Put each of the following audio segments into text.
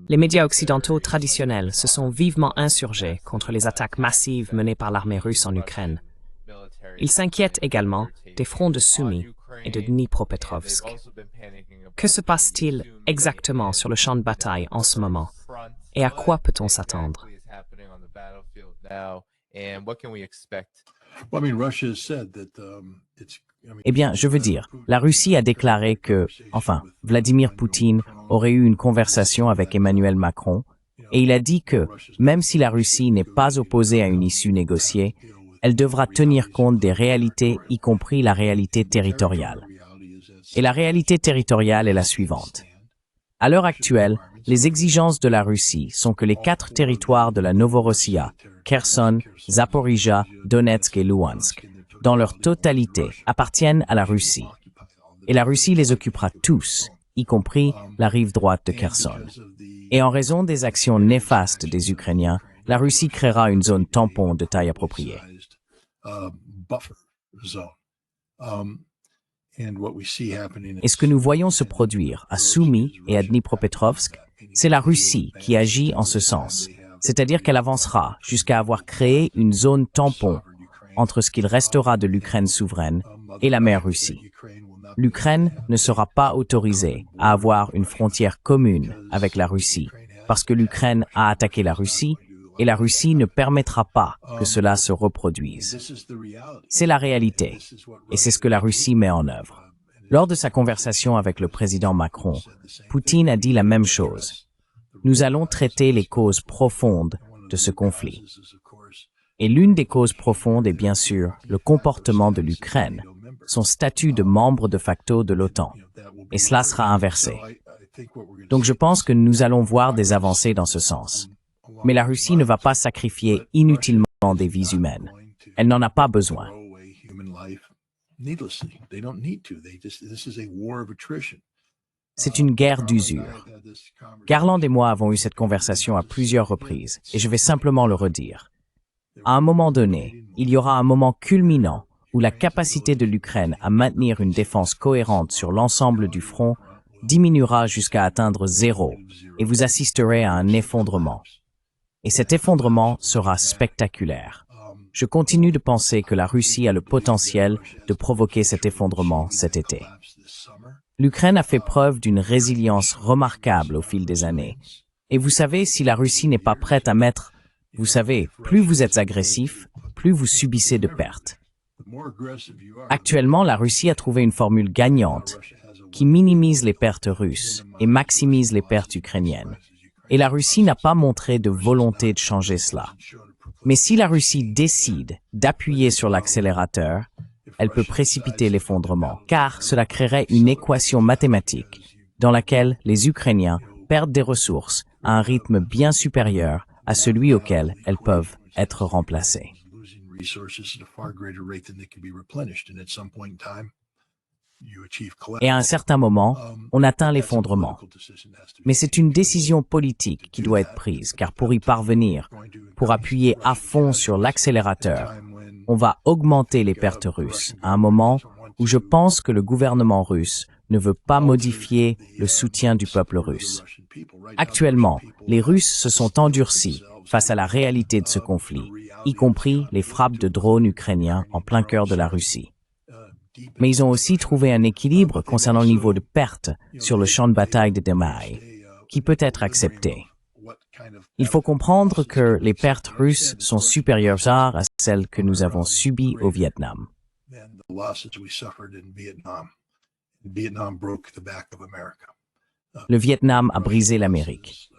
Les médias occidentaux traditionnels se sont vivement insurgés contre les attaques massives menées par l'armée russe en Ukraine. Ils s'inquiètent également des fronts de Sumy et de Dnipropetrovsk. Que se passe-t-il exactement sur le champ de bataille en ce moment? Et à quoi peut-on s'attendre? Eh bien, je veux dire, la Russie a déclaré que, Vladimir Poutine aurait eu une conversation avec Emmanuel Macron, et il a dit que, même si la Russie n'est pas opposée à une issue négociée, elle devra tenir compte des réalités, y compris la réalité territoriale. Et la réalité territoriale est la suivante. À l'heure actuelle, les exigences de la Russie sont que les 4 territoires de la Novorossia, Kherson, Zaporizhia, Donetsk et Luhansk, dans leur totalité, appartiennent à la Russie. Et la Russie les occupera tous, y compris la rive droite de Kherson. Et en raison des actions néfastes des Ukrainiens, la Russie créera une zone tampon de taille appropriée. Et ce que nous voyons se produire à Sumy et à Dnipropetrovsk, c'est la Russie qui agit en ce sens, c'est-à-dire qu'elle avancera jusqu'à avoir créé une zone tampon entre ce qu'il restera de l'Ukraine souveraine et la mer Russie. L'Ukraine ne sera pas autorisée à avoir une frontière commune avec la Russie, parce que l'Ukraine a attaqué la Russie et la Russie ne permettra pas que cela se reproduise. C'est la réalité, et c'est ce que la Russie met en œuvre. Lors de sa conversation avec le président Macron, Poutine a dit la même chose. Nous allons traiter les causes profondes de ce conflit. Et l'une des causes profondes est bien sûr le comportement de l'Ukraine, son statut de membre de facto de l'OTAN. Et cela sera inversé. Donc je pense que nous allons voir des avancées dans ce sens. Mais la Russie ne va pas sacrifier inutilement des vies humaines. Elle n'en a pas besoin. C'est une guerre d'usure. Garland et moi avons eu cette conversation à plusieurs reprises, et je vais simplement le redire. À un moment donné, il y aura un moment culminant où la capacité de l'Ukraine à maintenir une défense cohérente sur l'ensemble du front diminuera jusqu'à atteindre 0, et vous assisterez à un effondrement. Et cet effondrement sera spectaculaire. Je continue de penser que la Russie a le potentiel de provoquer cet effondrement cet été. L'Ukraine a fait preuve d'une résilience remarquable au fil des années. Et vous savez, si la Russie n'est pas prête à mettre... Vous savez, plus vous êtes agressif, plus vous subissez de pertes. Actuellement, la Russie a trouvé une formule gagnante qui minimise les pertes russes et maximise les pertes ukrainiennes. Et la Russie n'a pas montré de volonté de changer cela. Mais si la Russie décide d'appuyer sur l'accélérateur, elle peut précipiter l'effondrement, car cela créerait une équation mathématique dans laquelle les Ukrainiens perdent des ressources à un rythme bien supérieur à celui auquel elles peuvent être remplacées. Et à un certain moment, on atteint l'effondrement. Mais c'est une décision politique qui doit être prise, car pour y parvenir, pour appuyer à fond sur l'accélérateur, on va augmenter les pertes russes à un moment où je pense que le gouvernement russe ne veut pas modifier le soutien du peuple russe. Actuellement, les Russes se sont endurcis face à la réalité de ce conflit, y compris les frappes de drones ukrainiens en plein cœur de la Russie. Mais ils ont aussi trouvé un équilibre concernant le niveau de perte sur le champ de bataille de Demai, qui peut être accepté. Il faut comprendre que les pertes russes sont supérieures à celles que nous avons subies au Vietnam. Le Vietnam a brisé l'Amérique.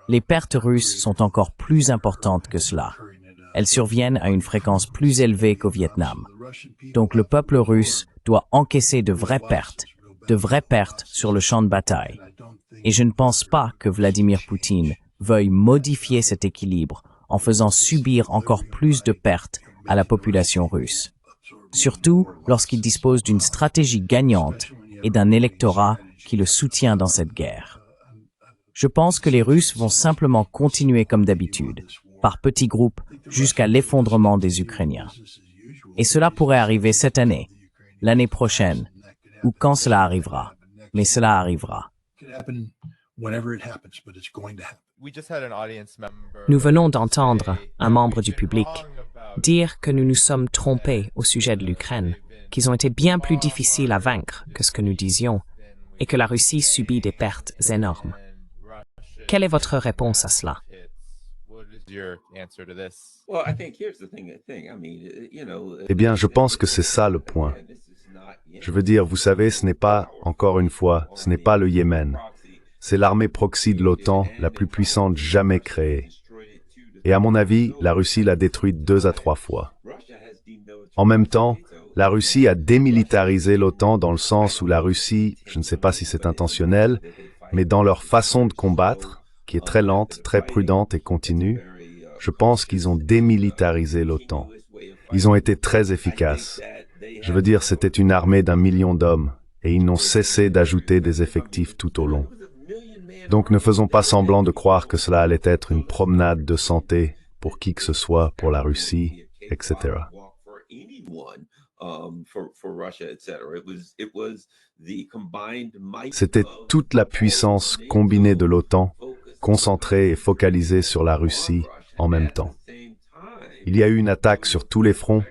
Les pertes russes sont encore plus importantes que cela. Elles surviennent à une fréquence plus élevée qu'au Vietnam. Donc le peuple russe doit encaisser de vraies pertes sur le champ de bataille. Et je ne pense pas que Vladimir Poutine veuille modifier cet équilibre en faisant subir encore plus de pertes à la population russe. Surtout lorsqu'il dispose d'une stratégie gagnante et d'un électorat qui le soutient dans cette guerre. Je pense que les Russes vont simplement continuer comme d'habitude, par petits groupes, jusqu'à l'effondrement des Ukrainiens. Et cela pourrait arriver cette année, l'année prochaine, ou quand cela arrivera. Mais cela arrivera. Nous venons d'entendre un membre du public dire que nous nous sommes trompés au sujet de l'Ukraine, qu'ils ont été bien plus difficiles à vaincre que ce que nous disions, et que la Russie subit des pertes énormes. Quelle est votre réponse à cela? Eh bien, je pense que c'est ça le point. Je veux dire, vous savez, ce n'est pas, encore une fois, ce n'est pas le Yémen. C'est l'armée proxy de l'OTAN la plus puissante jamais créée. Et à mon avis, la Russie l'a détruite 2 à 3 fois. En même temps, la Russie a démilitarisé l'OTAN dans le sens où la Russie, je ne sais pas si c'est intentionnel, mais dans leur façon de combattre, qui est très lente, très prudente et continue, je pense qu'ils ont démilitarisé l'OTAN. Ils ont été très efficaces. Je veux dire, c'était une armée d'1 million d'hommes, et ils n'ont cessé d'ajouter des effectifs tout au long. Donc ne faisons pas semblant de croire que cela allait être une promenade de santé pour qui que ce soit, pour la Russie, etc. C'était toute la puissance combinée de l'OTAN, concentrée et focalisée sur la Russie en même temps. Il y a eu une attaque sur tous les fronts.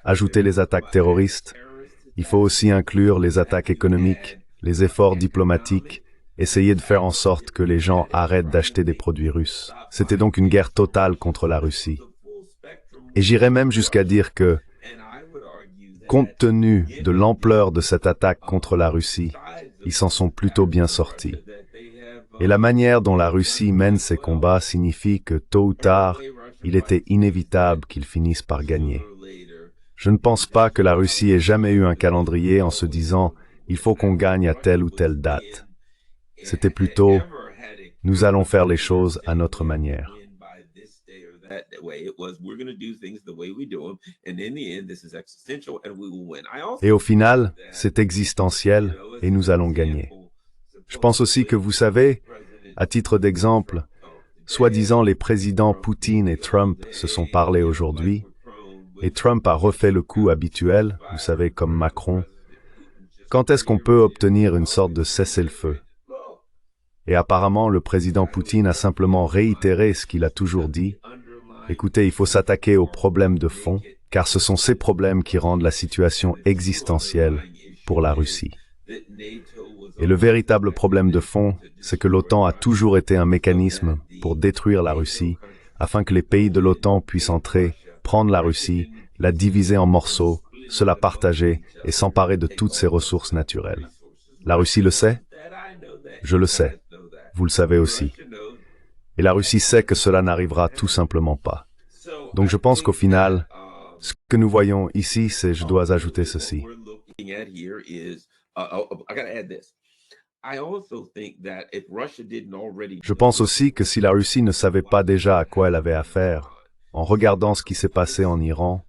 Ajoutez les attaques terroristes. Il faut aussi inclure les attaques économiques, les efforts diplomatiques, essayer de faire en sorte que les gens arrêtent d'acheter des produits russes. C'était donc une guerre totale contre la Russie. Et j'irais même jusqu'à dire que, compte tenu de l'ampleur de cette attaque contre la Russie, ils s'en sont plutôt bien sortis. Et la manière dont la Russie mène ses combats signifie que, tôt ou tard, il était inévitable qu'ils finissent par gagner. Je ne pense pas que la Russie ait jamais eu un calendrier en se disant « il faut qu'on gagne à telle ou telle date ». C'était plutôt « nous allons faire les choses à notre manière ». Et au final, c'est existentiel et nous allons gagner. Je pense aussi que vous savez, à titre d'exemple, soi-disant les présidents Poutine et Trump se sont parlé aujourd'hui, et Trump a refait le coup habituel, vous savez, comme Macron. Quand est-ce qu'on peut obtenir une sorte de cessez-le-feu? Et apparemment, le président Poutine a simplement réitéré ce qu'il a toujours dit. Écoutez, il faut s'attaquer aux problèmes de fond, car ce sont ces problèmes qui rendent la situation existentielle pour la Russie. Et le véritable problème de fond, c'est que l'OTAN a toujours été un mécanisme pour détruire la Russie, afin que les pays de l'OTAN puissent entrer, prendre la Russie, la diviser en morceaux, se la partager et s'emparer de toutes ses ressources naturelles. La Russie le sait? Je le sais. Vous le savez aussi. Et la Russie sait que cela n'arrivera tout simplement pas. Donc je pense qu'au final, ce que nous voyons ici, c'est, je dois ajouter ceci. Je pense aussi que si la Russie ne savait pas déjà à quoi elle avait affaire, en regardant ce qui s'est passé en Iran,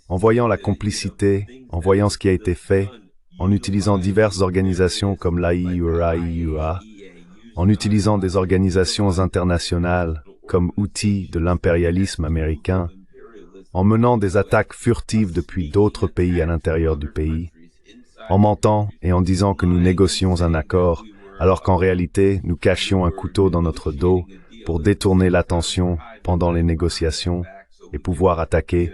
en voyant la complicité, en voyant ce qui a été fait, en utilisant diverses organisations comme l'AIEA, en utilisant des organisations internationales comme outil de l'impérialisme américain, en menant des attaques furtives depuis d'autres pays à l'intérieur du pays, en mentant et en disant que nous négocions un accord, alors qu'en réalité, nous cachions un couteau dans notre dos pour détourner l'attention pendant les négociations et pouvoir attaquer.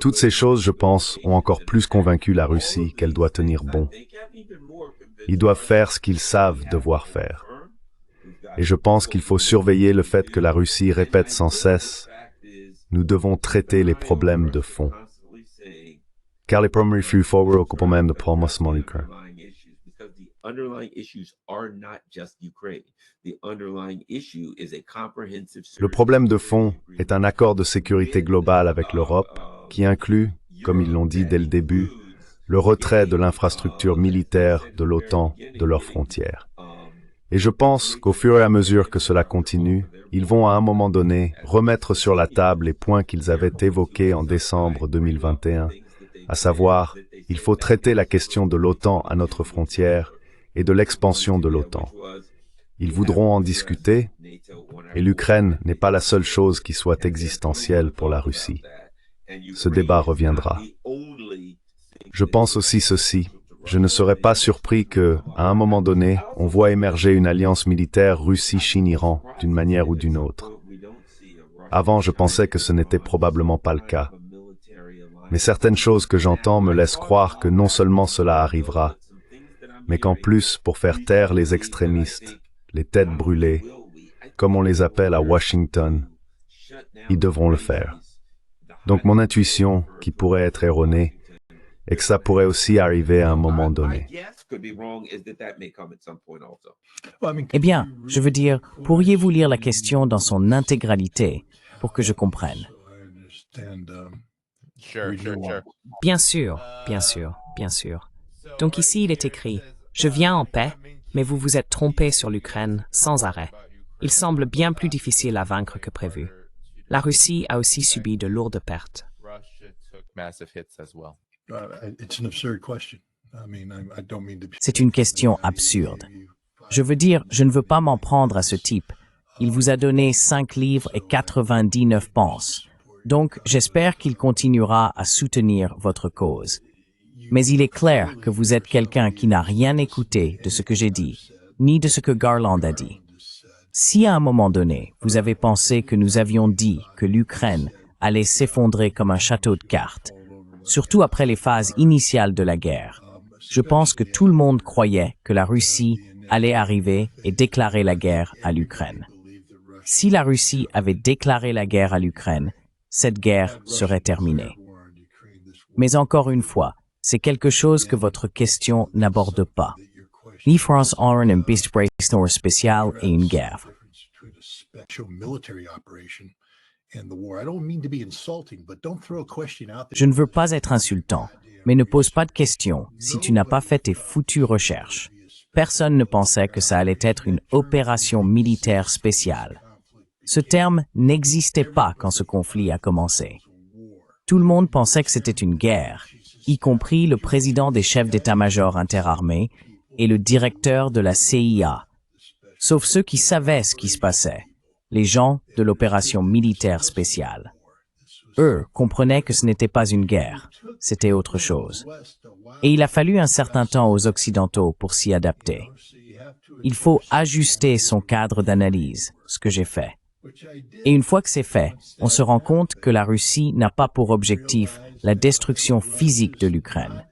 Toutes ces choses, je pense, ont encore plus convaincu la Russie qu'elle doit tenir bon. Ils doivent faire ce qu'ils savent devoir faire. Et je pense qu'il faut surveiller le fait que la Russie répète sans cesse « Nous devons traiter les problèmes de fond ». Car les problèmes occupent même de problèmes monétaires. Le problème de fond est un accord de sécurité globale avec l'Europe qui inclut, comme ils l'ont dit dès le début, le retrait de l'infrastructure militaire de l'OTAN de leurs frontières. Et je pense qu'au fur et à mesure que cela continue, ils vont à un moment donné remettre sur la table les points qu'ils avaient évoqués en décembre 2021, à savoir, il faut traiter la question de l'OTAN à notre frontière et de l'expansion de l'OTAN. Ils voudront en discuter, et l'Ukraine n'est pas la seule chose qui soit existentielle pour la Russie. Ce débat reviendra. Je pense aussi ceci. Je ne serais pas surpris que, à un moment donné, on voit émerger une alliance militaire Russie-Chine-Iran d'une manière ou d'une autre. Avant, je pensais que ce n'était probablement pas le cas. Mais certaines choses que j'entends me laissent croire que non seulement cela arrivera, mais qu'en plus, pour faire taire les extrémistes, les têtes brûlées, comme on les appelle à Washington, ils devront le faire. Donc mon intuition, qui pourrait être erronée, est que ça pourrait aussi arriver à un moment donné. Eh bien, je veux dire, pourriez-vous lire la question dans son intégralité pour que je comprenne? Bien sûr, bien sûr, bien sûr. Donc ici, il est écrit « Je viens en paix, mais vous vous êtes trompé sur l'Ukraine sans arrêt. Il semble bien plus difficile à vaincre que prévu. La Russie a aussi subi de lourdes pertes. » C'est une question absurde. Je veux dire, je ne veux pas m'en prendre à ce type. Il vous a donné 5 livres et 99 pences. Donc, j'espère qu'il continuera à soutenir votre cause. Mais il est clair que vous êtes quelqu'un qui n'a rien écouté de ce que j'ai dit, ni de ce que Garland a dit. Si à un moment donné, vous avez pensé que nous avions dit que l'Ukraine allait s'effondrer comme un château de cartes, surtout après les phases initiales de la guerre, je pense que tout le monde croyait que la Russie allait arriver et déclarer la guerre à l'Ukraine. Si la Russie avait déclaré la guerre à l'Ukraine, cette guerre serait terminée. Mais encore une fois, c'est quelque chose que votre question n'aborde pas. Ni France ont un bespreisnour spécial et une guerre. Je ne veux pas être insultant, mais ne pose pas de questions si tu n'as pas fait tes foutues recherches. Personne ne pensait que ça allait être une opération militaire spéciale. Ce terme n'existait pas quand ce conflit a commencé. Tout le monde pensait que c'était une guerre, y compris le président des chefs d'état-major interarmés et le directeur de la CIA, sauf ceux qui savaient ce qui se passait, les gens de l'opération militaire spéciale. Eux comprenaient que ce n'était pas une guerre, c'était autre chose. Et il a fallu un certain temps aux Occidentaux pour s'y adapter. Il faut ajuster son cadre d'analyse, ce que j'ai fait. Et une fois que c'est fait, on se rend compte que la Russie n'a pas pour objectif la destruction physique de l'Ukraine.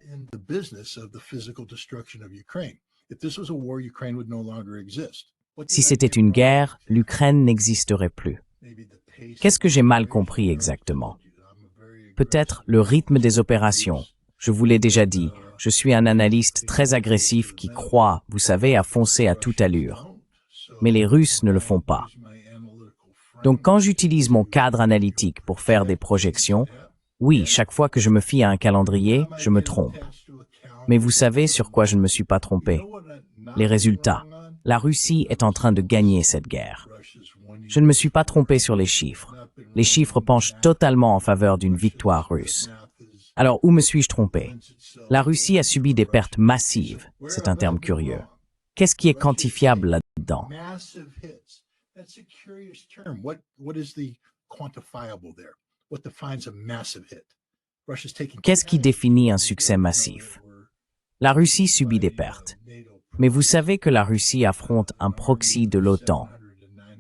Si c'était une guerre, l'Ukraine n'existerait plus. Qu'est-ce que j'ai mal compris exactement? Peut-être le rythme des opérations. Je vous l'ai déjà dit, je suis un analyste très agressif qui croit, vous savez, à foncer à toute allure. Mais les Russes ne le font pas. Donc quand j'utilise mon cadre analytique pour faire des projections, oui, chaque fois que je me fie à un calendrier, je me trompe. Mais vous savez sur quoi je ne me suis pas trompé? Les résultats. La Russie est en train de gagner cette guerre. Je ne me suis pas trompé sur les chiffres. Les chiffres penchent totalement en faveur d'une victoire russe. Alors, où me suis-je trompé? La Russie a subi des pertes massives. C'est un terme curieux. Qu'est-ce qui est quantifiable là-dedans? Qu'est-ce qui définit un succès massif? La Russie subit des pertes. Mais vous savez que la Russie affronte un proxy de l'OTAN,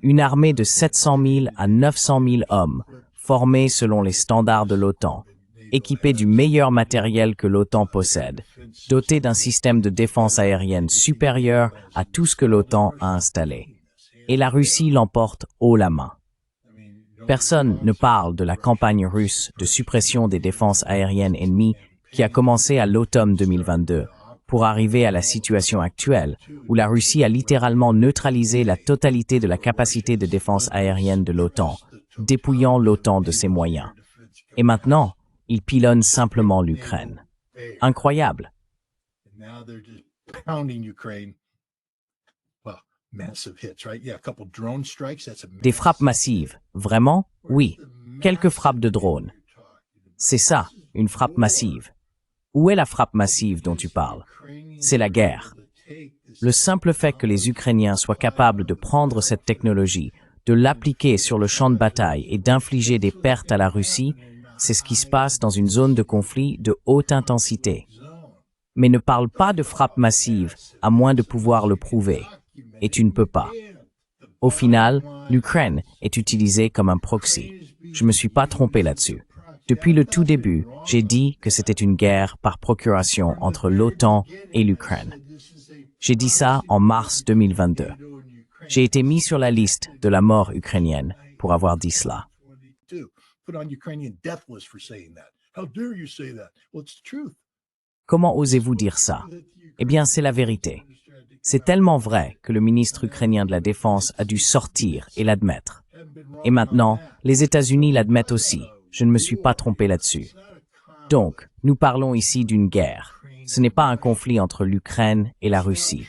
une armée de 700 000 à 900 000 hommes, formée selon les standards de l'OTAN, équipée du meilleur matériel que l'OTAN possède, dotée d'un système de défense aérienne supérieur à tout ce que l'OTAN a installé. Et la Russie l'emporte haut la main. Personne ne parle de la campagne russe de suppression des défenses aériennes ennemies qui a commencé à l'automne 2022, pour arriver à la situation actuelle, où la Russie a littéralement neutralisé la totalité de la capacité de défense aérienne de l'OTAN, dépouillant l'OTAN de ses moyens. Et maintenant, il pilonne simplement l'Ukraine. Incroyable. Des frappes massives, vraiment? Oui. Quelques frappes de drones. C'est ça, une frappe massive. Où est la frappe massive dont tu parles? C'est la guerre. Le simple fait que les Ukrainiens soient capables de prendre cette technologie, de l'appliquer sur le champ de bataille et d'infliger des pertes à la Russie, c'est ce qui se passe dans une zone de conflit de haute intensité. mais ne parle pas de frappe massive à moins de pouvoir le prouver. Et tu ne peux pas. Au final, l'Ukraine est utilisée comme un proxy. Je me suis pas trompé là-dessus. Depuis le tout début, j'ai dit que c'était une guerre par procuration entre l'OTAN et l'Ukraine. J'ai dit ça en mars 2022. J'ai été mis sur la liste de la mort ukrainienne pour avoir dit cela. Comment osez-vous dire ça? Eh bien, c'est la vérité. C'est tellement vrai que le ministre ukrainien de la Défense a dû sortir et l'admettre. Et maintenant, les États-Unis l'admettent aussi. Je ne me suis pas trompé là-dessus. Donc, nous parlons ici d'une guerre. Ce n'est pas un conflit entre l'Ukraine et la Russie.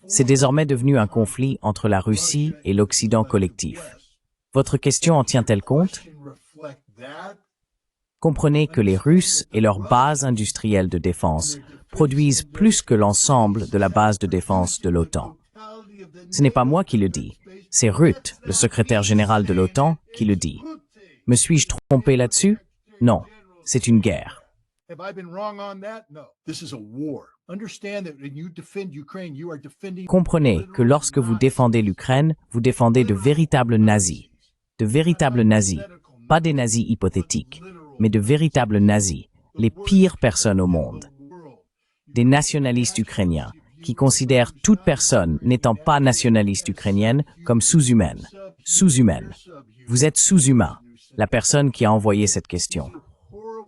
C'est désormais devenu un conflit entre la Russie et l'Occident collectif. Votre question en tient-elle compte? Comprenez que les Russes et leurs bases industrielles de défense produisent plus que l'ensemble de la base de défense de l'OTAN. Ce n'est pas moi qui le dis, c'est Rutte, le secrétaire général de l'OTAN, qui le dit. Me suis-je trompé là-dessus? Non, c'est une guerre. Comprenez que lorsque vous défendez l'Ukraine, vous défendez de véritables nazis. De véritables nazis, pas des nazis hypothétiques, mais de véritables nazis, les pires personnes au monde. Des nationalistes ukrainiens qui considèrent toute personne n'étant pas nationaliste ukrainienne comme sous-humaine. Sous-humaine. Vous êtes sous-humain, la personne qui a envoyé cette question.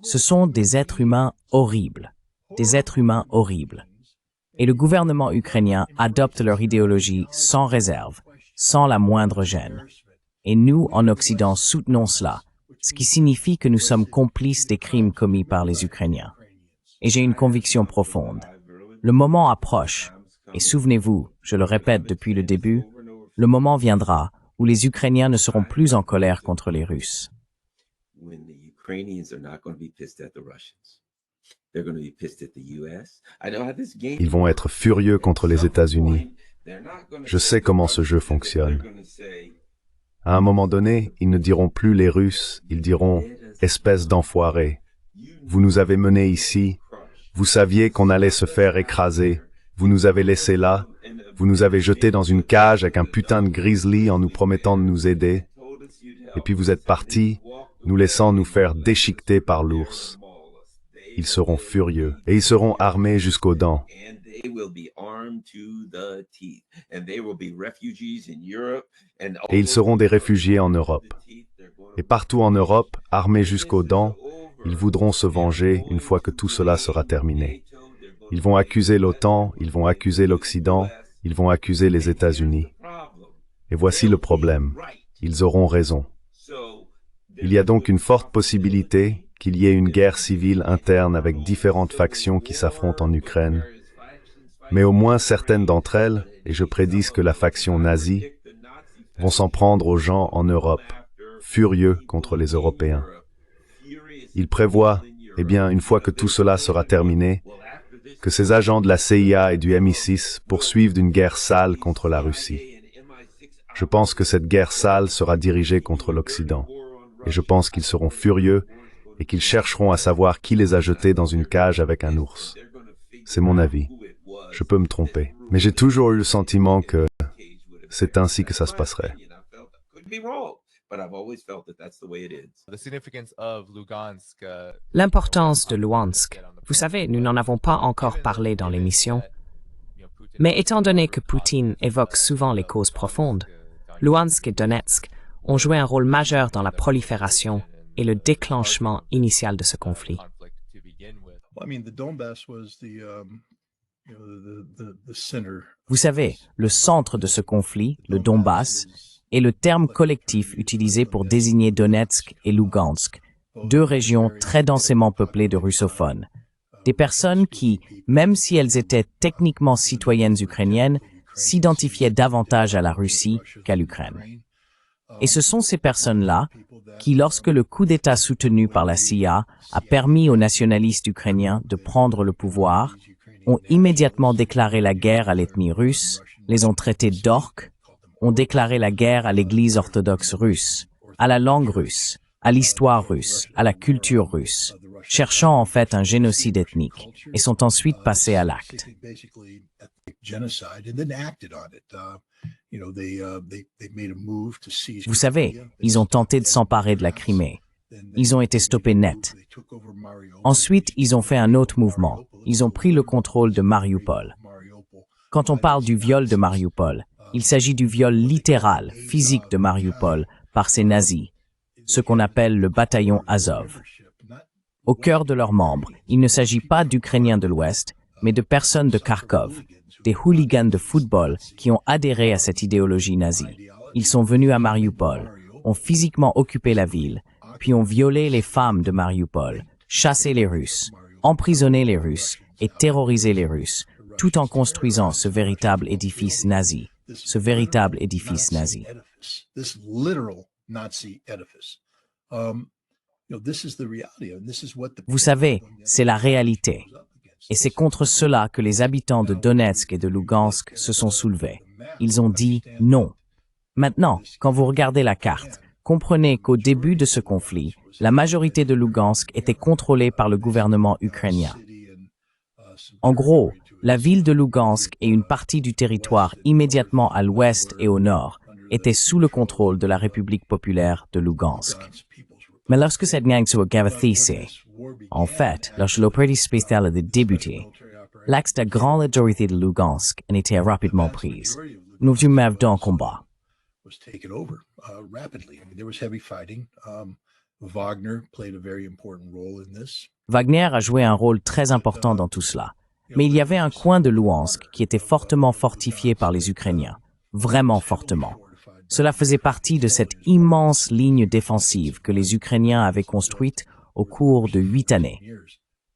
Ce sont des êtres humains horribles. Des êtres humains horribles. Et le gouvernement ukrainien adopte leur idéologie sans réserve, sans la moindre gêne. Et nous, en Occident, soutenons cela, ce qui signifie que nous sommes complices des crimes commis par les Ukrainiens. Et j'ai une conviction profonde. Le moment approche, et souvenez-vous, je le répète depuis le début, le moment viendra où les Ukrainiens ne seront plus en colère contre les Russes. Ils vont être furieux contre les États-Unis. Je sais comment ce jeu fonctionne. À un moment donné, ils ne diront plus les Russes, ils diront « espèce d'enfoirés ». Vous nous avez menés ici, vous saviez qu'on allait se faire écraser, vous nous avez laissés là, vous nous avez jetés dans une cage avec un putain de grizzly en nous promettant de nous aider, et puis vous êtes partis, nous laissant nous faire déchiqueter par l'ours. Ils seront furieux, et ils seront armés jusqu'aux dents. Et ils seront des réfugiés en Europe. Et partout en Europe, armés jusqu'aux dents, ils voudront se venger une fois que tout cela sera terminé. Ils vont accuser l'OTAN, ils vont accuser l'Occident, ils vont accuser les États-Unis. Et voici le problème. Ils auront raison. Il y a donc une forte possibilité qu'il y ait une guerre civile interne avec différentes factions qui s'affrontent en Ukraine. Mais au moins certaines d'entre elles, et je prédis que la faction nazie, vont s'en prendre aux gens en Europe, furieux contre les Européens. Ils prévoient, eh bien, une fois que tout cela sera terminé, que ces agents de la CIA et du MI6 poursuivent une guerre sale contre la Russie. Je pense que cette guerre sale sera dirigée contre l'Occident. Et je pense qu'ils seront furieux et qu'ils chercheront à savoir qui les a jetés dans une cage avec un ours. C'est mon avis. Je peux me tromper. Mais j'ai toujours eu le sentiment que c'est ainsi que ça se passerait. L'importance de Luhansk. Vous savez, nous n'en avons pas encore parlé dans l'émission. Mais étant donné que Poutine évoque souvent les causes profondes, Luhansk et Donetsk ont joué un rôle majeur dans la prolifération et le déclenchement initial de ce conflit. Vous savez, le centre de ce conflit, le Donbass, est le terme collectif utilisé pour désigner Donetsk et Lugansk, deux régions très densément peuplées de russophones. Des personnes qui, même si elles étaient techniquement citoyennes ukrainiennes, s'identifiaient davantage à la Russie qu'à l'Ukraine. Et ce sont ces personnes-là qui, lorsque le coup d'État soutenu par la CIA a permis aux nationalistes ukrainiens de prendre le pouvoir, ont immédiatement déclaré la guerre à l'ethnie russe, les ont traités d'orques, ont déclaré la guerre à l'Église orthodoxe russe, à la langue russe, à l'histoire russe, à la culture russe. cherchant en fait un génocide ethnique, et sont ensuite passés à l'acte. Vous savez, ils ont tenté de s'emparer de la Crimée. Ils ont été stoppés net. Ensuite, ils ont fait un autre mouvement. Ils ont pris le contrôle de Mariupol. Quand on parle du viol de Mariupol, il s'agit du viol littéral, physique de Mariupol par ces nazis, ce qu'on appelle le bataillon Azov. Au cœur de leurs membres, il ne s'agit pas d'Ukrainiens de l'Ouest, mais de personnes de Kharkov, des hooligans de football qui ont adhéré à cette idéologie nazie. Ils sont venus à Mariupol, ont physiquement occupé la ville, puis ont violé les femmes de Mariupol, chassé les Russes, emprisonné les Russes et terrorisé les Russes, tout en construisant ce véritable édifice nazi. Vous savez, c'est la réalité. Et c'est contre cela que les habitants de Donetsk et de Lugansk se sont soulevés. Ils ont dit non. Maintenant, quand vous regardez la carte, comprenez qu'au début de ce conflit, la majorité de Lugansk était contrôlée par le gouvernement ukrainien. En gros, la ville de Lugansk et une partie du territoire immédiatement à l'ouest et au nord étaient sous le contrôle de la République populaire de Lugansk. Mais lorsque cette guerre a commencé, en fait, lorsque l'opération spéciale a débuté, l'axe de grande majorité de Lugansk a été rapidement prise. Nous vîmes dans le combat. Wagner a joué un rôle très important dans tout cela. Mais il y avait un coin de Luhansk qui était fortement fortifié par les Ukrainiens. Vraiment fortement. Cela faisait partie de cette immense ligne défensive que les Ukrainiens avaient construite au cours de 8 années.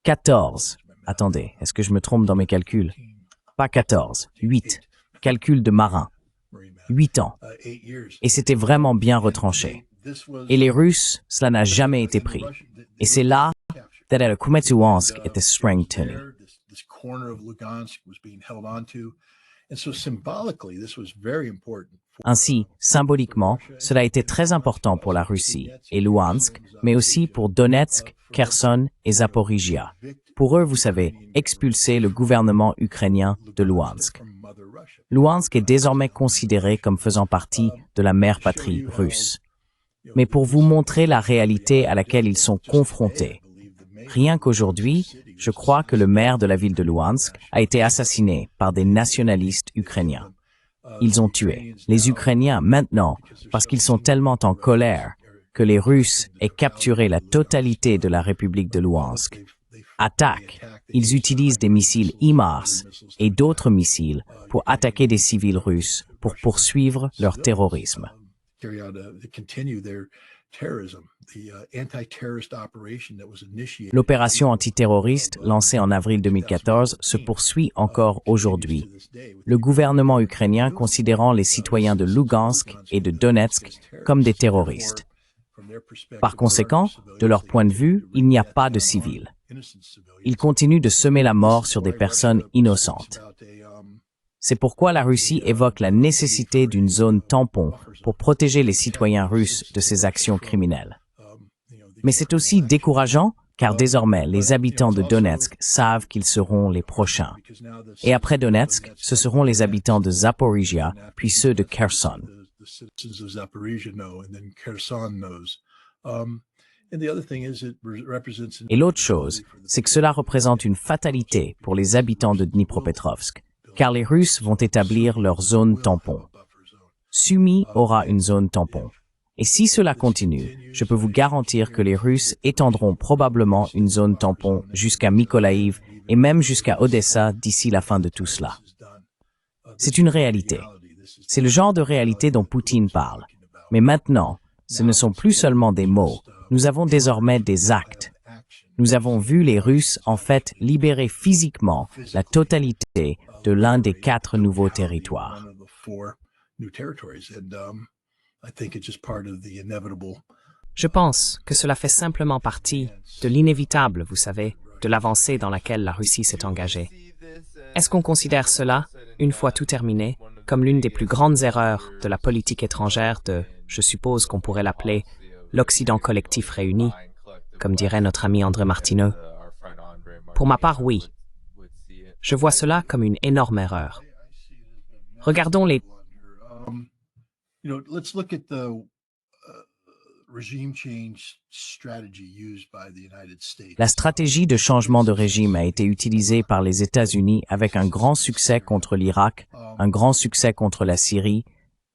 14. Attendez, est-ce que je me trompe dans mes calculs? Pas 14, 8. Calcul de marin. 8 ans. Et c'était vraiment bien retranché. Et les Russes, cela n'a jamais été pris. Et c'est là que le Luhansk était strengthened. Ainsi, symboliquement, cela a été très important pour la Russie et Luhansk, mais aussi pour Donetsk, Kherson et Zaporizhia. Pour eux, vous savez, expulser le gouvernement ukrainien de Luhansk. Luhansk est désormais considéré comme faisant partie de la mère patrie russe. Mais pour vous montrer la réalité à laquelle ils sont confrontés, rien qu'aujourd'hui, je crois que le maire de la ville de Luhansk a été assassiné par des nationalistes ukrainiens. Ils ont tué les Ukrainiens maintenant parce qu'ils sont tellement en colère que les Russes aient capturé la totalité de la République de Luhansk. Attaque. Ils utilisent des missiles HIMARS et d'autres missiles pour attaquer des civils russes pour poursuivre leur terrorisme. L'opération antiterroriste lancée en avril 2014 se poursuit encore aujourd'hui. Le gouvernement ukrainien considérant les citoyens de Lugansk et de Donetsk comme des terroristes. Par conséquent, de leur point de vue, il n'y a pas de civils. Ils continuent de semer la mort sur des personnes innocentes. C'est pourquoi la Russie évoque la nécessité d'une zone tampon pour protéger les citoyens russes de ces actions criminelles. Mais c'est aussi décourageant, car désormais, les habitants de Donetsk savent qu'ils seront les prochains. Et après Donetsk, ce seront les habitants de Zaporizhia, puis ceux de Kherson. Et l'autre chose, c'est que cela représente une fatalité pour les habitants de Dnipropetrovsk, car les Russes vont établir leur zone tampon. Sumy aura une zone tampon. Et si cela continue, je peux vous garantir que les Russes étendront probablement une zone tampon jusqu'à Mykolaïv et même jusqu'à Odessa d'ici la fin de tout cela. C'est une réalité. C'est le genre de réalité dont Poutine parle. Mais maintenant, ce ne sont plus seulement des mots. Nous avons désormais des actes. Nous avons vu les Russes, en fait, libérer physiquement la totalité de l'un des 4 nouveaux territoires. Je pense que cela fait simplement partie de l'inévitable, vous savez, de l'avancée dans laquelle la Russie s'est engagée. Est-ce qu'on considère cela, une fois tout terminé, comme l'une des plus grandes erreurs de la politique étrangère de, je suppose qu'on pourrait l'appeler, l'Occident collectif réuni? comme dirait notre ami André Martineau. Pour ma part, oui. Je vois cela comme une énorme erreur. Regardons les... Let's look at the regime change strategy used by the United States. La stratégie de changement de régime a été utilisée par les États-Unis avec un grand succès contre l'Irak, un grand succès contre la Syrie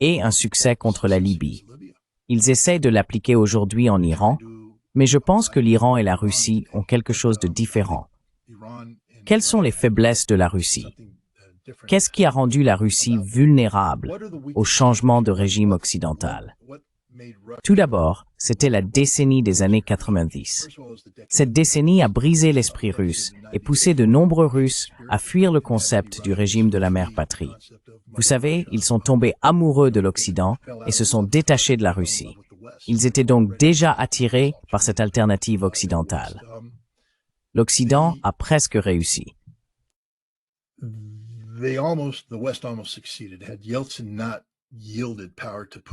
et un succès contre la Libye. Ils essaient de l'appliquer aujourd'hui en Iran, mais je pense que l'Iran et la Russie ont quelque chose de différent. Quelles sont les faiblesses de la Russie? Qu'est-ce qui a rendu la Russie vulnérable au changement de régime occidental? Tout d'abord, c'était la décennie des années 90. Cette décennie a brisé l'esprit russe et poussé de nombreux Russes à fuir le concept du régime de la mère patrie. Vous savez, ils sont tombés amoureux de l'Occident et se sont détachés de la Russie. Ils étaient donc déjà attirés par cette alternative occidentale. L'Occident a presque réussi.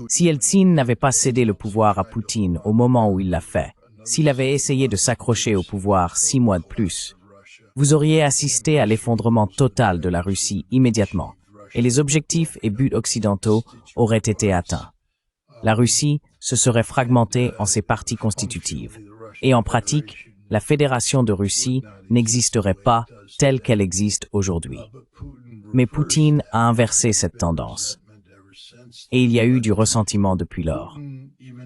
Si Eltsine n'avait pas cédé le pouvoir à Poutine au moment où il l'a fait, s'il avait essayé de s'accrocher au pouvoir 6 mois de plus, vous auriez assisté à l'effondrement total de la Russie immédiatement, et les objectifs et buts occidentaux auraient été atteints. La Russie se serait fragmentée en ses parties constitutives, et en pratique, la Fédération de Russie n'existerait pas telle qu'elle existe aujourd'hui. Mais Poutine a inversé cette tendance. Et il y a eu du ressentiment depuis lors.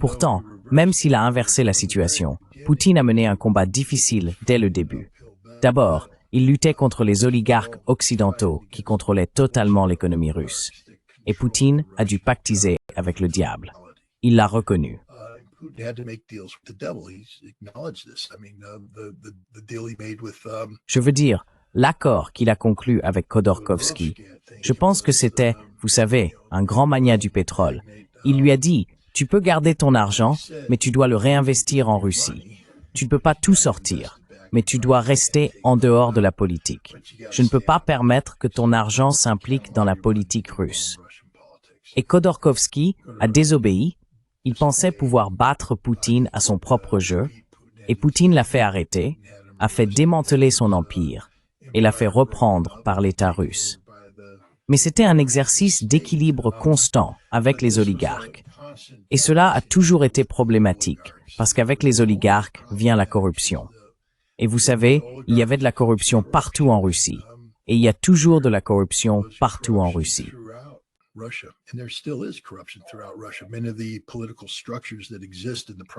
Pourtant, même s'il a inversé la situation, Poutine a mené un combat difficile dès le début. D'abord, il luttait contre les oligarques occidentaux qui contrôlaient totalement l'économie russe. Et Poutine a dû pactiser avec le diable. Il l'a reconnu. Je veux dire, l'accord qu'il a conclu avec Khodorkovsky, je pense que c'était, vous savez, un grand magnat du pétrole. Il lui a dit, tu peux garder ton argent, mais tu dois le réinvestir en Russie. Tu ne peux pas tout sortir, mais tu dois rester en dehors de la politique. Je ne peux pas permettre que ton argent s'implique dans la politique russe. Et Khodorkovsky a désobéi. Il pensait pouvoir battre Poutine à son propre jeu, et Poutine l'a fait arrêter, a fait démanteler son empire, et l'a fait reprendre par l'État russe. Mais c'était un exercice d'équilibre constant avec les oligarques. Et cela a toujours été problématique, parce qu'avec les oligarques vient la corruption. Et vous savez, il y avait de la corruption partout en Russie, et il y a toujours de la corruption partout en Russie.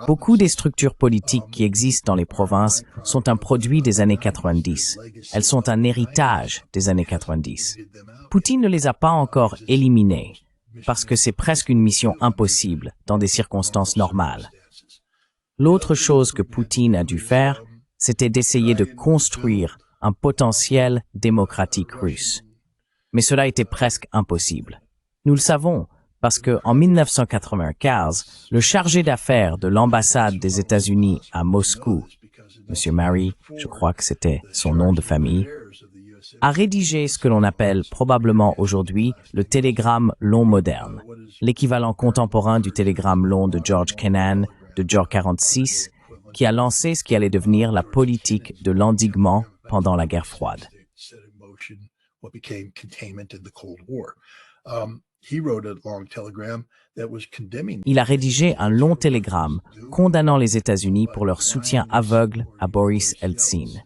Beaucoup des structures politiques qui existent dans les provinces sont un produit des années 90. Elles sont un héritage des années 90. Poutine ne les a pas encore éliminées, parce que c'est presque une mission impossible dans des circonstances normales. L'autre chose que Poutine a dû faire, c'était d'essayer de construire un potentiel démocratique russe. Mais cela était presque impossible. Nous le savons, parce que en 1995, le chargé d'affaires de l'ambassade des États-Unis à Moscou, M. Mary, je crois que c'était son nom de famille, a rédigé ce que l'on appelle probablement aujourd'hui le télégramme long moderne, l'équivalent contemporain du télégramme long de George Kennan de George 46, qui a lancé ce qui allait devenir la politique de l'endiguement pendant la guerre froide. Il a rédigé un long télégramme condamnant les États-Unis pour leur soutien aveugle à Boris Eltsine.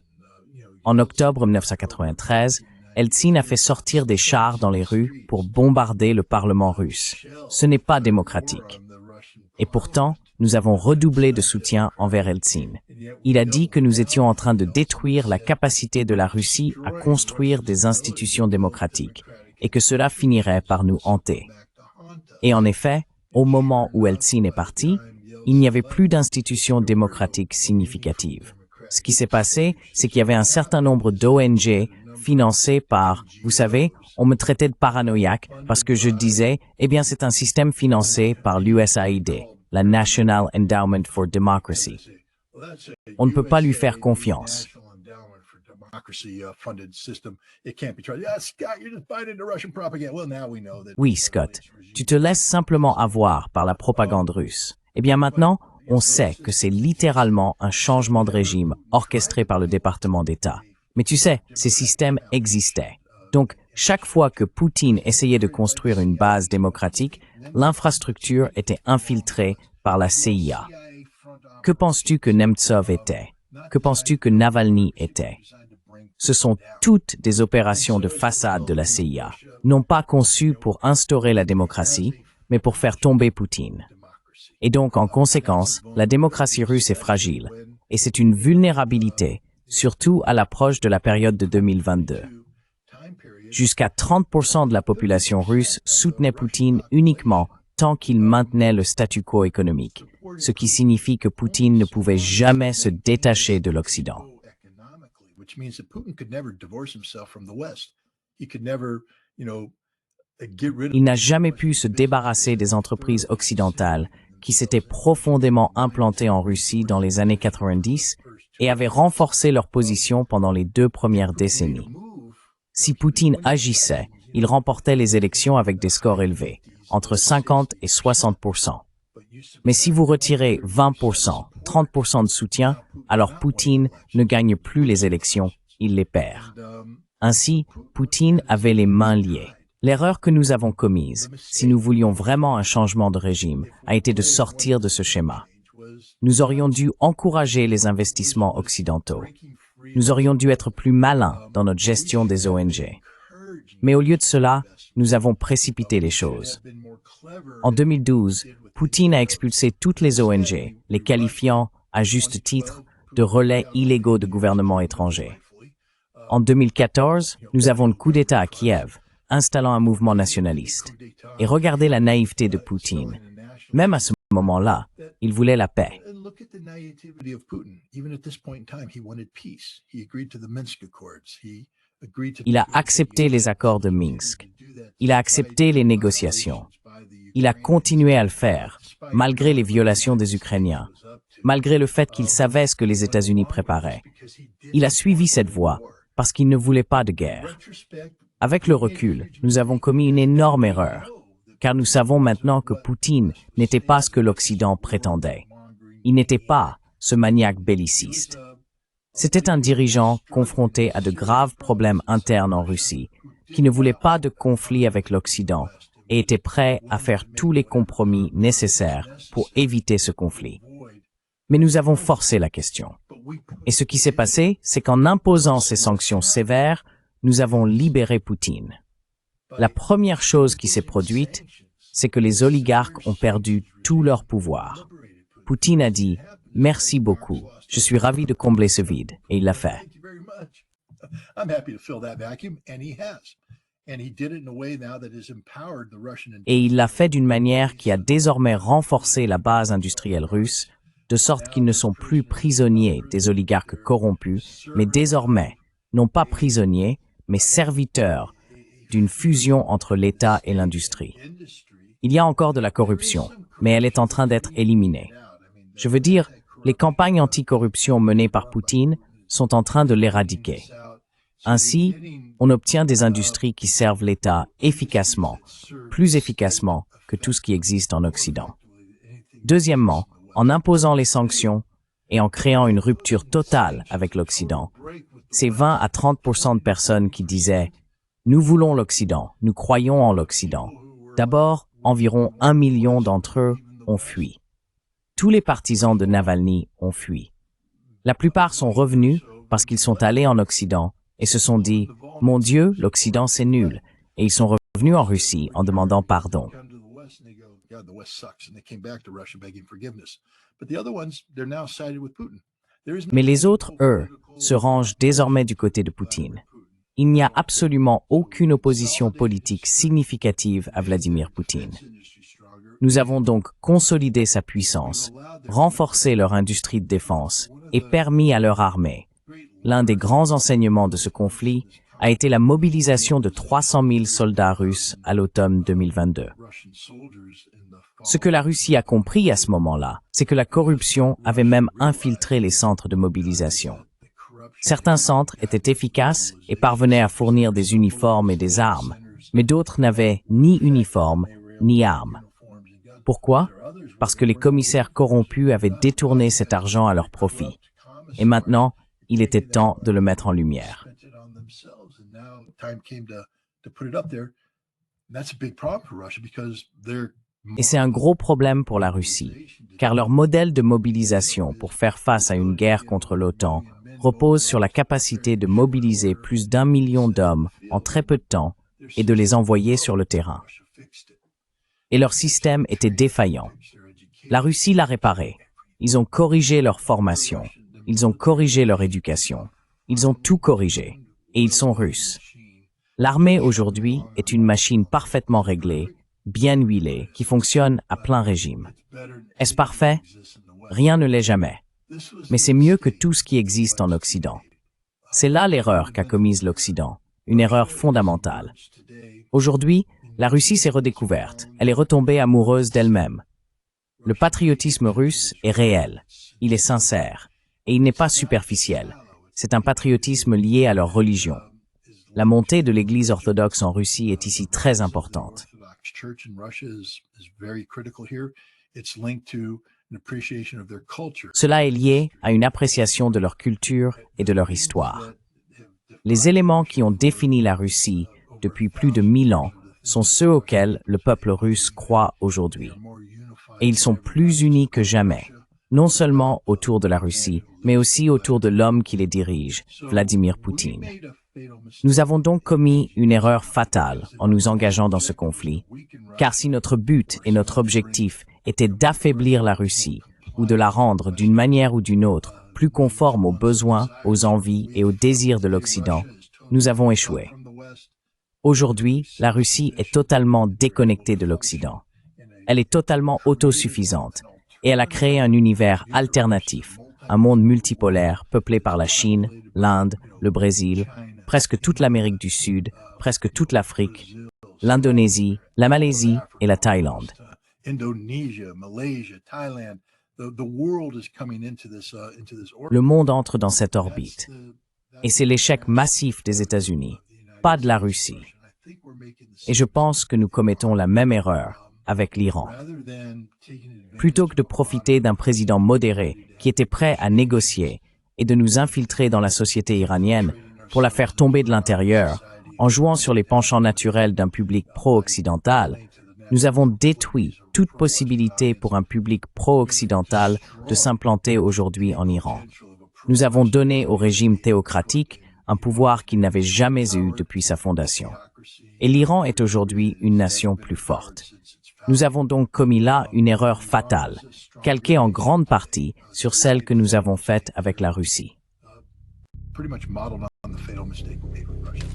En octobre 1993, Eltsine a fait sortir des chars dans les rues pour bombarder le Parlement russe. Ce n'est pas démocratique. Et pourtant, nous avons redoublé de soutien envers Eltsine. Il a dit que nous étions en train de détruire la capacité de la Russie à construire des institutions démocratiques et que cela finirait par nous hanter. Et en effet, au moment où Eltsine est parti, il n'y avait plus d'institutions démocratiques significatives. Ce qui s'est passé, c'est qu'il y avait un certain nombre d'ONG financées par, vous savez, on me traitait de paranoïaque parce que je disais, eh bien c'est un système financé par l'USAID, la National Endowment for Democracy. On ne peut pas lui faire confiance. Oui, Scott, tu te laisses simplement avoir par la propagande russe. Eh bien maintenant, on sait que c'est littéralement un changement de régime orchestré par le département d'État. Mais tu sais, ces systèmes existaient. Donc, chaque fois que Poutine essayait de construire une base démocratique, l'infrastructure était infiltrée par la CIA. Que penses-tu que Nemtsov était? Que penses-tu que Navalny était? Ce sont toutes des opérations de façade de la CIA, non pas conçues pour instaurer la démocratie, mais pour faire tomber Poutine. Et donc, en conséquence, la démocratie russe est fragile, et c'est une vulnérabilité, surtout à l'approche de la période de 2022. Jusqu'à 30% de la population russe soutenait Poutine uniquement tant qu'il maintenait le statu quo économique, ce qui signifie que Poutine ne pouvait jamais se détacher de l'Occident. Il n'a jamais pu se débarrasser des entreprises occidentales qui s'étaient profondément implantées en Russie dans les années 90 et avaient renforcé leur position pendant les 2 premières décennies. Si Poutine agissait, il remportait les élections avec des scores élevés, entre 50 et 60%. Mais si vous retirez 20%, 30% de soutien, alors Poutine ne gagne plus les élections, il les perd. Ainsi, Poutine avait les mains liées. L'erreur que nous avons commise, si nous voulions vraiment un changement de régime, a été de sortir de ce schéma. Nous aurions dû encourager les investissements occidentaux. Nous aurions dû être plus malins dans notre gestion des ONG. Mais au lieu de cela, nous avons précipité les choses. En 2012, Poutine a expulsé toutes les ONG, les qualifiant, à juste titre, de relais illégaux de gouvernements étrangers. En 2014, nous avons le coup d'État à Kiev, installant un mouvement nationaliste. Et regardez la naïveté de Poutine. Même à ce moment-là, il voulait la paix. Il a accepté les accords de Minsk. Il a accepté les négociations. Il a continué à le faire, malgré les violations des Ukrainiens, malgré le fait qu'il savait ce que les États-Unis préparaient. Il a suivi cette voie parce qu'il ne voulait pas de guerre. Avec le recul, nous avons commis une énorme erreur, car nous savons maintenant que Poutine n'était pas ce que l'Occident prétendait. Il n'était pas ce maniaque belliciste. C'était un dirigeant confronté à de graves problèmes internes en Russie, qui ne voulait pas de conflit avec l'Occident et était prêt à faire tous les compromis nécessaires pour éviter ce conflit. Mais nous avons forcé la question. Et ce qui s'est passé, c'est qu'en imposant ces sanctions sévères, nous avons libéré Poutine. La première chose qui s'est produite, c'est que les oligarques ont perdu tout leur pouvoir. Poutine a dit « Merci beaucoup, je suis ravi de combler ce vide » et il l'a fait. Et il l'a fait d'une manière qui a désormais renforcé la base industrielle russe, de sorte qu'ils ne sont plus prisonniers des oligarques corrompus, mais désormais, non pas prisonniers, mais serviteurs d'une fusion entre l'État et l'industrie. Il y a encore de la corruption, mais elle est en train d'être éliminée. Je veux dire, les campagnes anticorruption menées par Poutine sont en train de l'éradiquer. Ainsi, on obtient des industries qui servent l'État efficacement, plus efficacement que tout ce qui existe en Occident. Deuxièmement, en imposant les sanctions et en créant une rupture totale avec l'Occident, c'est 20 à 30% de personnes qui disaient « Nous voulons l'Occident, nous croyons en l'Occident ». D'abord, environ 1 million d'entre eux ont fui. Tous les partisans de Navalny ont fui. La plupart sont revenus parce qu'ils sont allés en Occident et se sont dit « Mon Dieu, l'Occident c'est nul » et ils sont revenus en Russie en demandant pardon. Mais les autres, eux, se rangent désormais du côté de Poutine. Il n'y a absolument aucune opposition politique significative à Vladimir Poutine. Nous avons donc consolidé sa puissance, renforcé leur industrie de défense et permis à leur armée. L'un des grands enseignements de ce conflit a été la mobilisation de 300 000 soldats russes à l'automne 2022. Ce que la Russie a compris à ce moment-là, c'est que la corruption avait même infiltré les centres de mobilisation. Certains centres étaient efficaces et parvenaient à fournir des uniformes et des armes, mais d'autres n'avaient ni uniformes ni armes. Pourquoi? Parce que les commissaires corrompus avaient détourné cet argent à leur profit. Et maintenant, il était temps de le mettre en lumière. Et c'est un gros problème pour la Russie, car leur modèle de mobilisation pour faire face à une guerre contre l'OTAN repose sur la capacité de mobiliser plus d'1 million d'hommes en très peu de temps et de les envoyer sur le terrain. Et leur système était défaillant. La Russie l'a réparé. Ils ont corrigé leur formation. Ils ont corrigé leur éducation. Ils ont tout corrigé. Et ils sont russes. L'armée aujourd'hui est une machine parfaitement réglée, bien huilée, qui fonctionne à plein régime. Est-ce parfait? Rien ne l'est jamais. Mais c'est mieux que tout ce qui existe en Occident. C'est là l'erreur qu'a commise l'Occident, une erreur fondamentale. Aujourd'hui, la Russie s'est redécouverte, elle est retombée amoureuse d'elle-même. Le patriotisme russe est réel, il est sincère, et il n'est pas superficiel. C'est un patriotisme lié à leur religion. La montée de l'Église orthodoxe en Russie est ici très importante. Cela est lié à une appréciation de leur culture et de leur histoire. Les éléments qui ont défini la Russie depuis plus de 1000 ans sont ceux auxquels le peuple russe croit aujourd'hui. Et ils sont plus unis que jamais, non seulement autour de la Russie, mais aussi autour de l'homme qui les dirige, Vladimir Poutine. Nous avons donc commis une erreur fatale en nous engageant dans ce conflit, car si notre but et notre objectif était d'affaiblir la Russie ou de la rendre d'une manière ou d'une autre plus conforme aux besoins, aux envies et aux désirs de l'Occident, nous avons échoué. Aujourd'hui, la Russie est totalement déconnectée de l'Occident. Elle est totalement autosuffisante et elle a créé un univers alternatif, un monde multipolaire peuplé par la Chine, l'Inde, le Brésil, presque toute l'Amérique du Sud, presque toute l'Afrique, l'Indonésie, la Malaisie et la Thaïlande. Le monde entre dans cette orbite. Et c'est l'échec massif des États-Unis, pas de la Russie. Et je pense que nous commettons la même erreur avec l'Iran. Plutôt que de profiter d'un président modéré qui était prêt à négocier et de nous infiltrer dans la société iranienne pour la faire tomber de l'intérieur, en jouant sur les penchants naturels d'un public pro-occidental, nous avons détruit toute possibilité pour un public pro-occidental de s'implanter aujourd'hui en Iran. Nous avons donné au régime théocratique un pouvoir qu'il n'avait jamais eu depuis sa fondation. Et l'Iran est aujourd'hui une nation plus forte. Nous avons donc commis là une erreur fatale, calquée en grande partie sur celle que nous avons faite avec la Russie. Pretty much modeled on the fatal mistake we made with Russia.